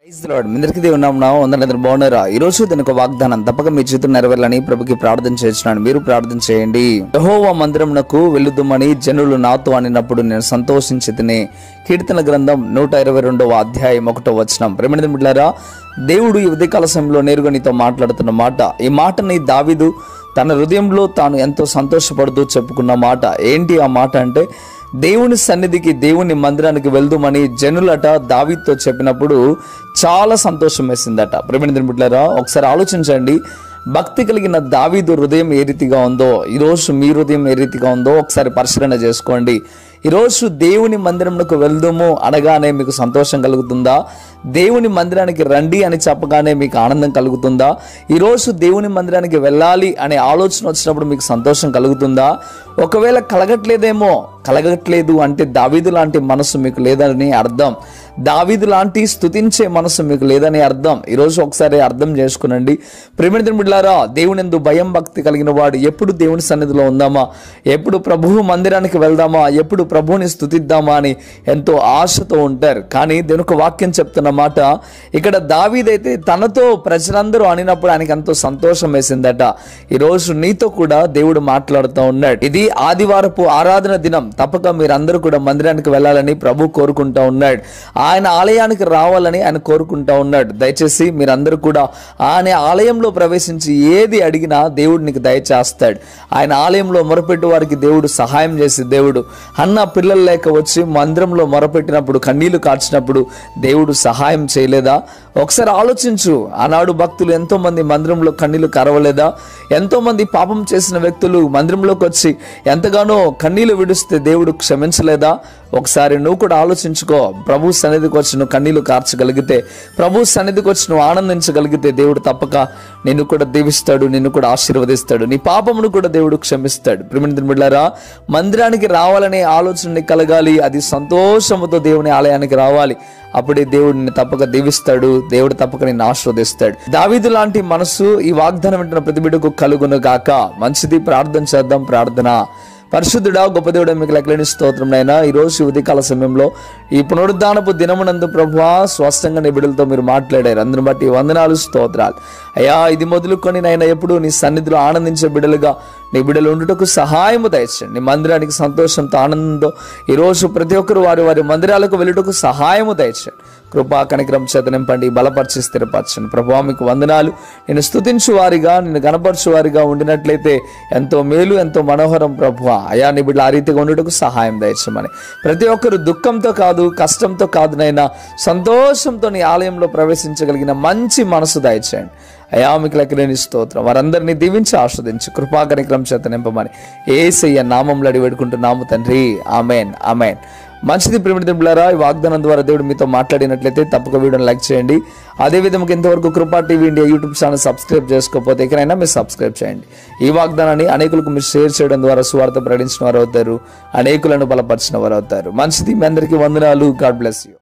అందరికీ దేవుని నామమున వందనాలు. బాగున్నారా? ఈ రోజు దీని ఒక వాగ్దానం తప్పక మీ జీవితం నెరవేరాలని ప్రభుకి ప్రార్థన చేస్తున్నాను. మీరు ప్రార్థన చేయండి. యెహోవా మందిరమునకు వెళ్ళుదుమని జనులు నాతో అనినప్పుడు నేను సంతోషించితిని. కీర్తన గ్రంథం 122వ అధ్యాయం 1వ వచనం. ప్రేమైన బిడ్డలారా, దేవుడు ఈ ఉదయకాల సమయంలో నేరుగా నీతో మాట్లాడుతున్న మాట. ఈ మాటని దావీదు తన హృదయంలో తాను ఎంతో సంతోషపడుతూ చెప్పుకున్న మాట. ఏంటి ఆ మాట అంటే, దేవుని సన్నిధికి, దేవుని మందిరానికి వెళ్దామని జనులట దావీదుతో చెప్పినప్పుడు చాలా సంతోషం వేసిందట. ప్రేమైన బిడ్డలారా, ఒకసారి ఆలోచించండి. భక్తి కలిగిన దావీదు హృదయం ఏ రీతిగా ఉందో, ఈరోజు మీ హృదయం ఏ రీతిగా ఉందో ఒకసారి పరిశీలన చేసుకోండి. ఈరోజు దేవుని మందిరంకు వెళ్దాము అనగానే మీకు సంతోషం కలుగుతుందా? దేవుని మందిరానికి రండి అని చెప్పగానే మీకు ఆనందం కలుగుతుందా? ఈరోజు దేవుని మందిరానికి వెళ్ళాలి అనే ఆలోచన వచ్చినప్పుడు మీకు సంతోషం కలుగుతుందా? ఒకవేళ కలగట్లేదు అంటే దావీదు లాంటి మనసు మీకు లేదని అర్థం. దావీదు లాంటి స్తుతించే మనసు మీకు లేదని అర్థం. ఈరోజు ఒకసారి అర్థం చేసుకునండి. ప్రేమైన బిడ్డలారా, దేవుని యందు భయం భక్తి కలిగిన వాడు ఎప్పుడు దేవుని సన్నిధిలో ఉందామా, ఎప్పుడు ప్రభువు మందిరానికి వెళ్దామా, ఎప్పుడు ప్రభువుని స్తుతిద్దామా అని ఎంతో ఆశతో ఉంటారు. కానీ దేవుని ఒక వాక్యం చెప్తున్న మాట, ఇక్కడ దావీదైతే తనతో ప్రజలందరూ అనినప్పుడు ఆయనకి ఎంతో సంతోషం వేసిందట. ఈరోజు నీతో కూడా దేవుడు మాట్లాడుతూ ఉన్నాడు. ఇది ఆదివారపు ఆరాధన దినం. తప్పక మీరందరూ కూడా మందిరానికి వెళ్ళాలని ప్రభు కోరుకుంటా ఉన్నాడు. ఆయన ఆలయానికి రావాలని ఆయన కోరుకుంటా ఉన్నాడు. దయచేసి మీరందరూ కూడా ఆయన ఆలయంలో ప్రవేశించి ఏది అడిగినా దేవుడు నీకు దయచేస్తాడు. ఆయన ఆలయంలో మొరపెట్టు వారికి దేవుడు సహాయం చేసే దేవుడు. అన్న పిల్లలు లేక వచ్చి మందిరంలో మొరపెట్టినప్పుడు, కన్నీళ్లు కార్చినప్పుడు దేవుడు సహాయం చేయలేదా? ఒకసారి ఆలోచించు. ఆనాడు భక్తులు ఎంతో మంది మందిరంలో కన్నీళ్లు కరవలేదా? ఎంతో మంది పాపం చేసిన వ్యక్తులు మందిరంలోకి వచ్చి ఎంతగానో కన్నీళ్లు విడిస్తే దేవుడు క్షమించలేదా? ఒకసారి నువ్వు కూడా ఆలోచించుకో. ప్రభు సన్నిధికి వచ్చి నువ్వు కన్నీళ్లు కార్చగలిగితే, ప్రభు సన్నిధికి వచ్చి నువ్వు ఆనందించగలిగితే దేవుడు తప్పక నిన్ను కూడా దీవిస్తాడు, నిన్ను కూడా ఆశీర్వదిస్తాడు, నీ పాపమును కూడా దేవుడు క్షమిస్తాడు. ప్రియమైన బిడ్డలారా, మందిరానికి రావాలనే ఆలోచన కలగాలి. అది సంతోషముతో దేవుని ఆలయానికి రావాలి. అప్పుడే దేవుడిని తప్పక దీవిస్తాడు, దేవుడు తప్పక నిన్ను ఆశీర్వదిస్తాడు. దావీదు లాంటి మనసు ఈ వాగ్దానం వింటున్న ప్రతి బిడ్డకు కలుగును గాక. మంచిది, ప్రార్థన చేద్దాం. ప్రార్థన. పరిశుద్ధుడా, గొప్ప దేవుడా, మీకు లెక్కలేని స్తోత్రం నైనా. ఈరోజు ఉదయకాల సమయంలో ఈ పునరుద్ధానపు దినమునందు ప్రభువా స్పష్టంగా నీ బిడ్డలతో మీరు మాట్లాడారు. అందుని బట్టి వందనాలు, స్తోత్రాలు అయ్యా. ఇది మొదలుకొని నైనా ఎప్పుడు నీ సన్నిధిలో ఆనందించే బిడ్డలుగా నీ బిడ్డలు ఉండుటకు సహాయము దయచేయండి. నీ మందిరానికి సంతోషంతో, ఆనందంతో ఈరోజు ప్రతి ఒక్కరు వారి వారి మందిరాలకు వెళ్ళుటకు సహాయము దయచేయండి. కృపా కనికరం చేత నింపండి, బలపరిచి స్థిరపరచండి. ప్రభువా మీకు వందనాలు. నేను స్తుతించు వారిగా, నేను గణపరచు వారిగా ఉండినట్లయితే ఎంతో మేలు, ఎంతో మనోహరం. ప్రభువా అయా, నీ బిడ్డలు ఆ రీతిగా ఉండుటకు సహాయం దయచేయమని. ప్రతి ఒక్కరు దుఃఖంతో కాదు, కష్టంతో కాదు నైనా, సంతోషంతో నీ ఆలయంలో ప్రవేశించగలిగిన మంచి మనసు దయచేయండి అయా. మీకు లెక్కలేని స్తోత్రం. వారందరినీ దీవించి ఆస్వాదించి కృపా కనికరం చేత నింపమని యేసయ్య నామములో అడిగి వేడుకుంటున్నాము తండ్రి. ఆమేన్, ఆమేన్. మంచిది. ప్రియమైన బిడ్డలారా, ఈ వాగ్దానం ద్వారా దేవుడు మీతో మాట్లాడినట్లయితే తప్పక వీడియోని లైక్ చేయండి. అదేవిధంగా ఇంతవరకు కృపా TV India YouTube channel subscribe చేసుకోకపోతే ఎక్కడైనా మీరు సబ్స్క్రైబ్ చేయండి. ఈ వాగ్దానాన్ని అనేకులకు మీరు షేర్ చేయడం ద్వారా సువార్త ప్రకటించిన వారు అవుతారు, అనేకులను బలపరిచిన వారు అవుతారు. మంచిది. మీ అందరికీ వందనాలు. God bless you.